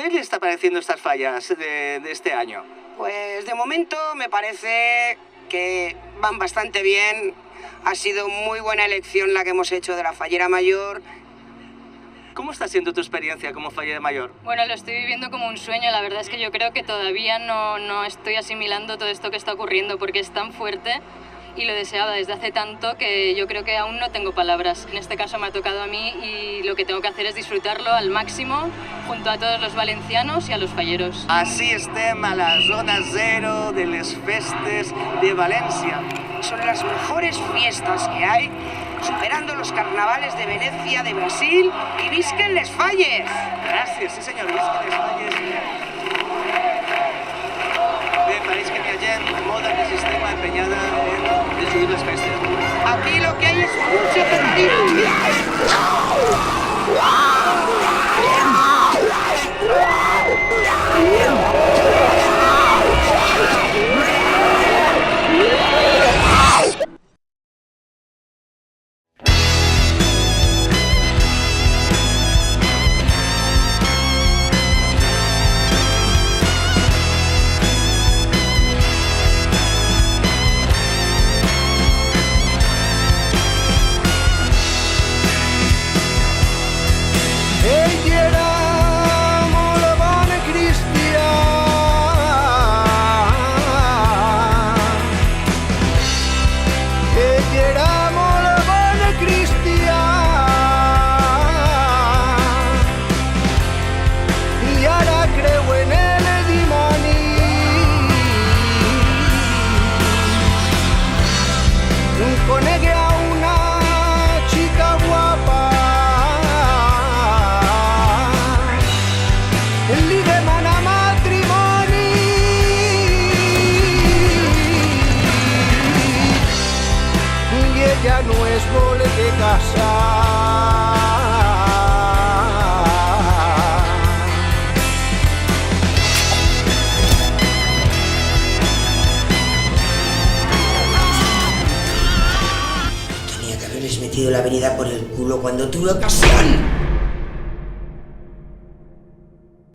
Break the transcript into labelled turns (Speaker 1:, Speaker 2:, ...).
Speaker 1: ¿qué le está pareciendo estas fallas de este año?
Speaker 2: Pues de momento me parece que van bastante bien. Ha sido muy buena elección la que hemos hecho de la fallera mayor.
Speaker 1: ¿Cómo está siendo tu experiencia como fallera mayor?
Speaker 3: Bueno, lo estoy viviendo como un sueño. La verdad es que yo creo que todavía no estoy asimilando todo esto que está ocurriendo porque es tan fuerte y lo deseaba desde hace tanto que yo creo que aún no tengo palabras. En este caso me ha tocado a mí y lo que tengo que hacer es disfrutarlo al máximo junto a todos los valencianos y a los falleros.
Speaker 1: Així estem a la zona zero de les festes de Valencia.
Speaker 2: Son las mejores fiestas que hay, superando los carnavales de Venecia, de Brasil, y visquen les falles.
Speaker 1: Gràcies, sí senyor, visquen les falles. Bé, pareix que hi ha gent molt d'ecosistema empenyada en destruir les festes.
Speaker 2: Aquí lo que hay es mucho peligro. Conegue a una chica guapa, li demana matrimoni i ella no es vol que casar.
Speaker 4: Metido la avenida por el culo cuando tuve ocasión.